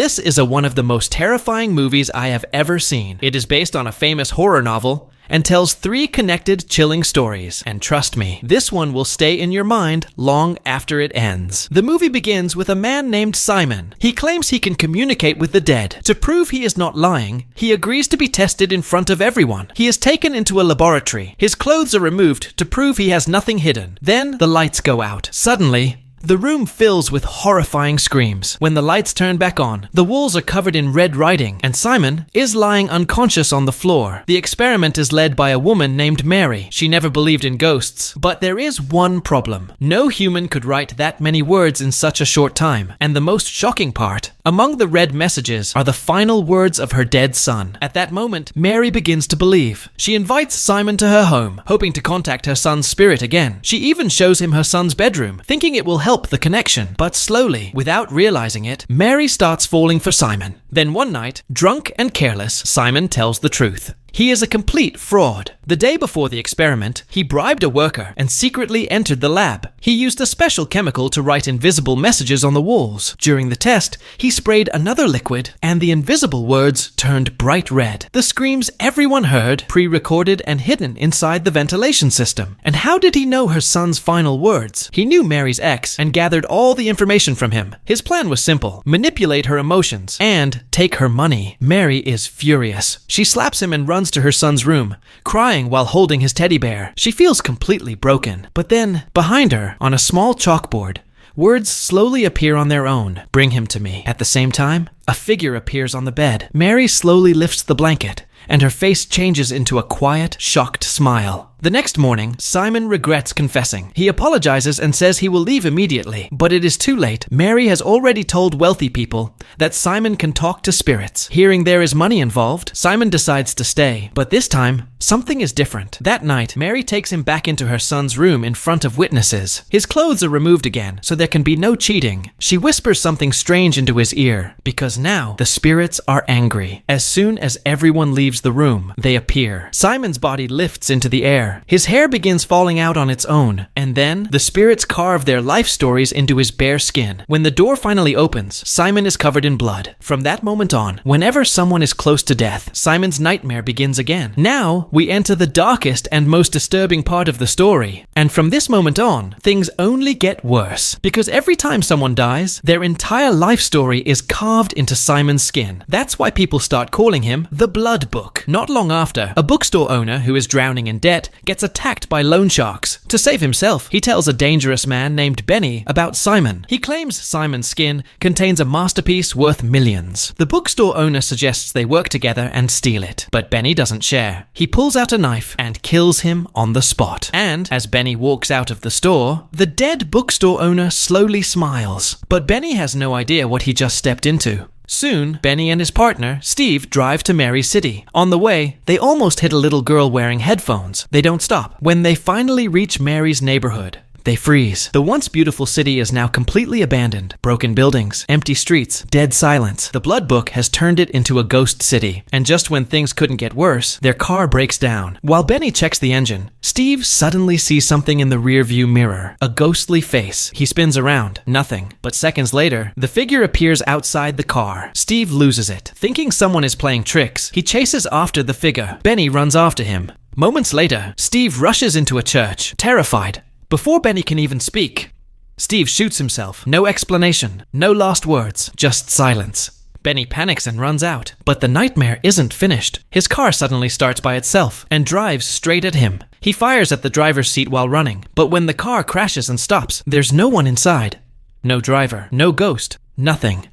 This is one of the most terrifying movies I have ever seen. It is based on a famous horror novel and tells 3 connected, chilling stories. And trust me, this one will stay in your mind long after it ends. The movie begins with a man named Simon. He claims he can communicate with the dead. To prove he is not lying, he agrees to be tested in front of everyone. He is taken into a laboratory. His clothes are removed to prove he has nothing hidden. Then the lights go out. Suddenly, the room fills with horrifying screams. When the lights turn back on, the walls are covered in red writing, and Simon is lying unconscious on the floor. The experiment is led by a woman named Mary. She never believed in ghosts, but there is one problem. No human could write that many words in such a short time. And the most shocking part, among the read messages are the final words of her dead son. At that moment, Mary begins to believe. She invites Simon to her home, hoping to contact her son's spirit again. She even shows him her son's bedroom, thinking it will help the connection. But slowly, without realizing it, Mary starts falling for Simon. Then one night, drunk and careless, Simon tells the truth. He is a complete fraud. The day before the experiment, he bribed a worker and secretly entered the lab. He used a special chemical to write invisible messages on the walls. During the test, he sprayed another liquid, and the invisible words turned bright red. The screams everyone heard, pre-recorded and hidden inside the ventilation system. And how did he know her son's final words? He knew Mary's ex and gathered all the information from him. His plan was simple: manipulate her emotions and take her money. Mary is furious. She slaps him and runs to her son's room, crying while holding his teddy bear. She feels completely broken. But then, behind her, on a small chalkboard, words slowly appear on their own. Bring him to me. At the same time, a figure appears on the bed. Mary slowly lifts the blanket, and her face changes into a quiet, shocked smile. The next morning, Simon regrets confessing. He apologizes and says he will leave immediately, but it is too late. Mary has already told wealthy people that Simon can talk to spirits. Hearing there is money involved, Simon decides to stay, but this time, something is different. That night, Mary takes him back into her son's room in front of witnesses. His clothes are removed again, so there can be no cheating. She whispers something strange into his ear, because now the spirits are angry. As soon as everyone leaves the room, they appear. Simon's body lifts into the air. His hair begins falling out on its own, and then the spirits carve their life stories into his bare skin. When the door finally opens, Simon is covered in blood. From that moment on, whenever someone is close to death, Simon's nightmare begins again. Now, we enter the darkest and most disturbing part of the story. And from this moment on, things only get worse. Because every time someone dies, their entire life story is carved into Simon's skin. That's why people start calling him the Blood Book. Not long after, a bookstore owner who is drowning in debt gets attacked by loan sharks. To save himself, he tells a dangerous man named Benny about Simon. He claims Simon's skin contains a masterpiece worth millions. The bookstore owner suggests they work together and steal it, but Benny doesn't share. He pulls out a knife and kills him on the spot. And as Benny walks out of the store, the dead bookstore owner slowly smiles. But Benny has no idea what he just stepped into. Soon, Benny and his partner, Steve, drive to Mary's city. On the way, they almost hit a little girl wearing headphones. They don't stop. When they finally reach Mary's neighborhood, they freeze. The once beautiful city is now completely abandoned. Broken buildings, empty streets, dead silence. The Blood Book has turned it into a ghost city. And just when things couldn't get worse, their car breaks down. While Benny checks the engine, Steve suddenly sees something in the rearview mirror. A ghostly face. He spins around. Nothing. But seconds later, the figure appears outside the car. Steve loses it. Thinking someone is playing tricks, he chases after the figure. Benny runs after him. Moments later, Steve rushes into a church, terrified. Before Benny can even speak, Steve shoots himself. No explanation, no last words, just silence. Benny panics and runs out, but the nightmare isn't finished. His car suddenly starts by itself and drives straight at him. He fires at the driver's seat while running, but when the car crashes and stops, there's no one inside. No driver, no ghost, nothing.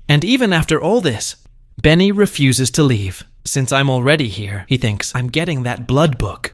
And even after all this, Benny refuses to leave. Since I'm already here, he thinks, I'm getting that Blood Book.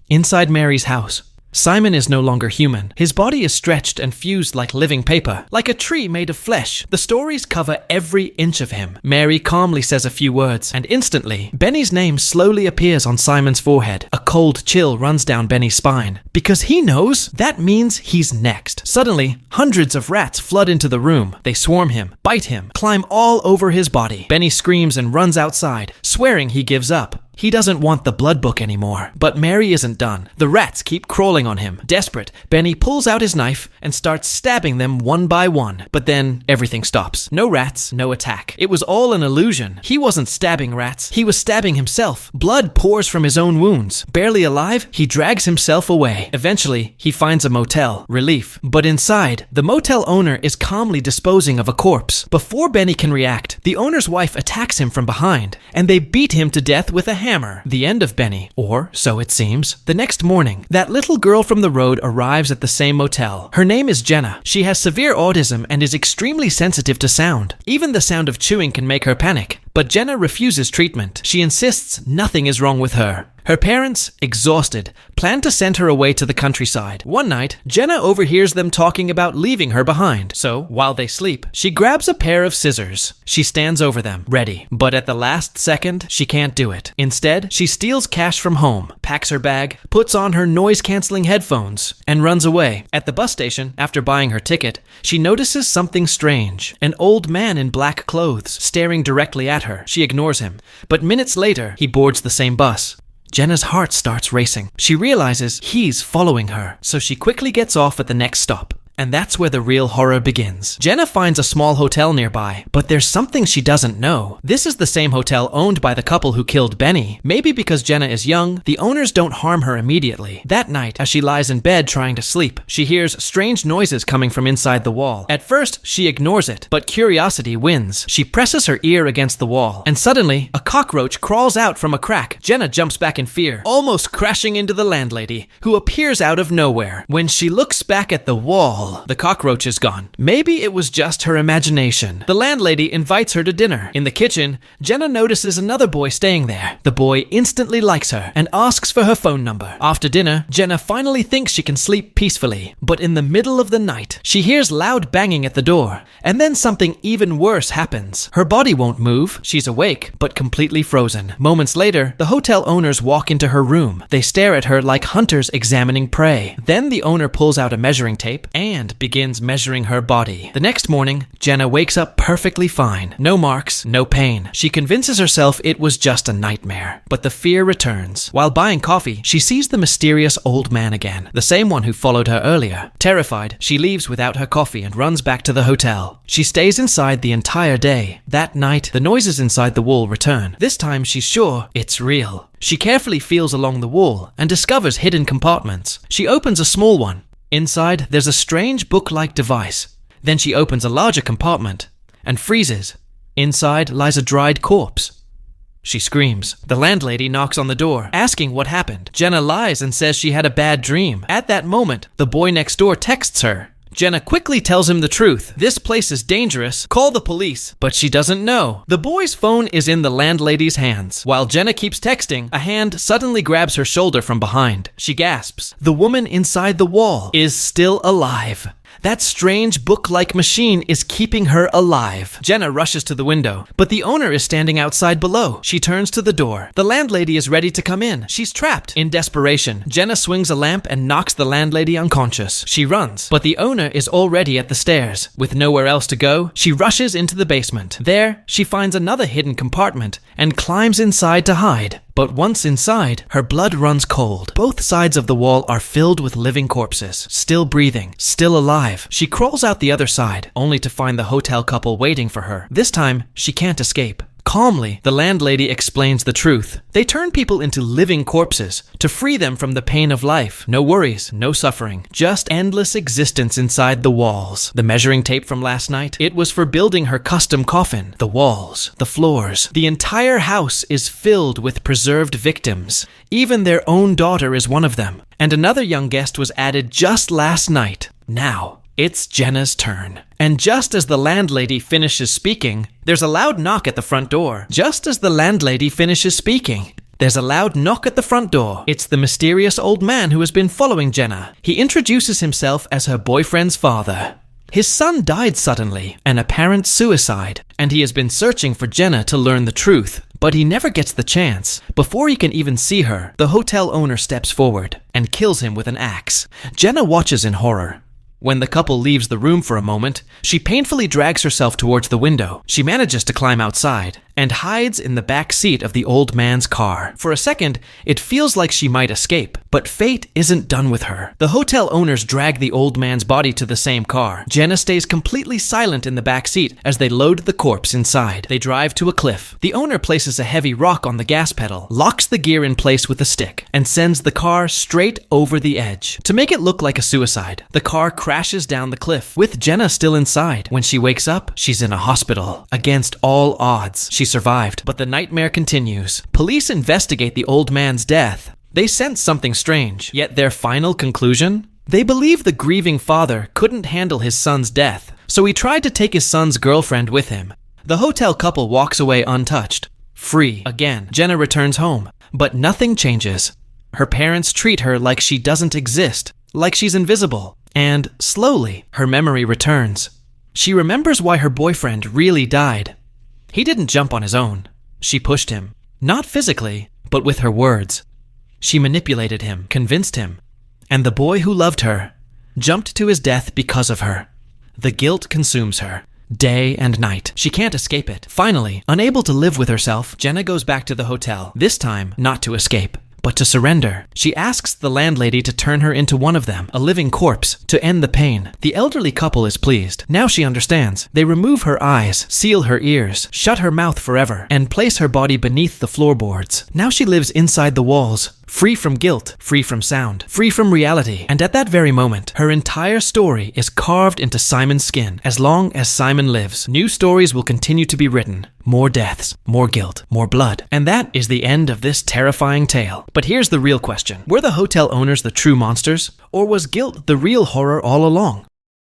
Inside Mary's house, Simon is no longer human. His body is stretched and fused like living paper, like a tree made of flesh. The stories cover every inch of him. Mary calmly says a few words, and instantly, Benny's name slowly appears on Simon's forehead. A cold chill runs down Benny's spine, because he knows that means he's next. Suddenly, hundreds of rats flood into the room. They swarm him, bite him, climb all over his body. Benny screams and runs outside, swearing he gives up. He doesn't want the blood book anymore. But Mary isn't done. The rats keep crawling on him. Desperate, Benny pulls out his knife and starts stabbing them one by one. But then everything stops. No rats, no attack. It was all an illusion. He wasn't stabbing rats. He was stabbing himself. Blood pours from his own wounds. Barely alive, he drags himself away. Eventually, he finds a motel. Relief. But inside, the motel owner is calmly disposing of a corpse. Before Benny can react, the owner's wife attacks him from behind, and they beat him to death with a hammer. The end of Benny. Or so it seems. The next morning, that little girl from the road arrives at the same motel. Her name is Jenna. She has severe autism and is extremely sensitive to sound. Even the sound of chewing can make her panic. But Jenna refuses treatment. She insists nothing is wrong with her. Her parents, exhausted, plan to send her away to the countryside. One night, Jenna overhears them talking about leaving her behind. So, while they sleep, she grabs a pair of scissors. She stands over them, ready. But at the last second, she can't do it. Instead, she steals cash from home, packs her bag, puts on her noise-canceling headphones, and runs away. At the bus station, after buying her ticket, she notices something strange. An old man in black clothes, staring directly at her. She ignores him. But minutes later, he boards the same bus. Jenna's heart starts racing. She realizes he's following her, so she quickly gets off at the next stop. And that's where the real horror begins. Jenna finds a small hotel nearby, but there's something she doesn't know. This is the same hotel owned by the couple who killed Benny. Maybe because Jenna is young, the owners don't harm her immediately. That night, as she lies in bed trying to sleep, she hears strange noises coming from inside the wall. At first, she ignores it, but curiosity wins. She presses her ear against the wall, and suddenly, a cockroach crawls out from a crack. Jenna jumps back in fear, almost crashing into the landlady, who appears out of nowhere. When she looks back at the wall, the cockroach is gone. Maybe it was just her imagination. The landlady invites her to dinner. In the kitchen, Jenna notices another boy staying there. The boy instantly likes her and asks for her phone number. After dinner, Jenna finally thinks she can sleep peacefully. But in the middle of the night, she hears loud banging at the door. And then something even worse happens. Her body won't move. She's awake, but completely frozen. Moments later, the hotel owners walk into her room. They stare at her like hunters examining prey. Then the owner pulls out a measuring tape and begins measuring her body. The next morning, Jenna wakes up perfectly fine. No marks, no pain. She convinces herself it was just a nightmare. But the fear returns. While buying coffee, she sees the mysterious old man again, the same one who followed her earlier. Terrified, she leaves without her coffee and runs back to the hotel. She stays inside the entire day. That night, the noises inside the wall return. This time, she's sure it's real. She carefully feels along the wall and discovers hidden compartments. She opens a small one. Inside, there's a strange book-like device. Then she opens a larger compartment and freezes. Inside lies a dried corpse. She screams. The landlady knocks on the door, asking what happened. Jenna lies and says she had a bad dream. At that moment, the boy next door texts her. Jenna quickly tells him the truth. This place is dangerous. Call the police. But she doesn't know. The boy's phone is in the landlady's hands. While Jenna keeps texting, a hand suddenly grabs her shoulder from behind. She gasps. The woman inside the wall is still alive. That strange book-like machine is keeping her alive. Jenna rushes to the window, but the owner is standing outside below. She turns to the door. The landlady is ready to come in. She's trapped. In desperation, Jenna swings a lamp and knocks the landlady unconscious. She runs, but the owner is already at the stairs. With nowhere else to go, she rushes into the basement. There, she finds another hidden compartment and climbs inside to hide. But once inside, her blood runs cold. Both sides of the wall are filled with living corpses, still breathing, still alive. She crawls out the other side, only to find the hotel couple waiting for her. This time, she can't escape. Calmly, the landlady explains the truth. They turn people into living corpses to free them from the pain of life. No worries, no suffering, just endless existence inside the walls. The measuring tape from last night, it was for building her custom coffin. The walls, the floors, the entire house is filled with preserved victims. Even their own daughter is one of them. And another young guest was added just last night. Now, it's Jenna's turn. And just as the landlady finishes speaking, there's a loud knock at the front door. Just as the landlady finishes speaking, there's a loud knock at the front door. It's the mysterious old man who has been following Jenna. He introduces himself as her boyfriend's father. His son died suddenly, an apparent suicide, and he has been searching for Jenna to learn the truth. But he never gets the chance. Before he can even see her, the hotel owner steps forward and kills him with an axe. Jenna watches in horror. When the couple leaves the room for a moment, she painfully drags herself towards the window. She manages to climb outside. and hides in the back seat of the old man's car. For a second, it feels like she might escape, but fate isn't done with her. The hotel owners drag the old man's body to the same car. Jenna stays completely silent in the back seat as they load the corpse inside. They drive to a cliff. The owner places a heavy rock on the gas pedal, locks the gear in place with a stick, and sends the car straight over the edge. To make it look like a suicide, the car crashes down the cliff, with Jenna still inside. When she wakes up, she's in a hospital. Against all odds, she survived, but the nightmare continues. Police investigate the old man's death. They sense something strange, yet their final conclusion? They believe the grieving father couldn't handle his son's death, so he tried to take his son's girlfriend with him. The hotel couple walks away untouched. Free again. Jenna returns home, but nothing changes. Her parents treat her like she doesn't exist, like she's invisible, and slowly, her memory returns. She remembers why her boyfriend really died. He didn't jump on his own. She pushed him. Not physically, but with her words. She manipulated him, convinced him. And the boy who loved her jumped to his death because of her. The guilt consumes her, day and night. She can't escape it. Finally, unable to live with herself, Jenna goes back to the hotel, this time not to escape, but to surrender. She asks the landlady to turn her into one of them, a living corpse, to end the pain. The elderly couple is pleased. Now she understands. They remove her eyes, seal her ears, shut her mouth forever, and place her body beneath the floorboards. Now she lives inside the walls, free from guilt, free from sound, free from reality. And at that very moment, her entire story is carved into Simon's skin. As long as Simon lives, new stories will continue to be written. More deaths, more guilt, more blood. And that is the end of this terrifying tale. But here's the real question. Were the hotel owners the true monsters? Or was guilt the real horror all along?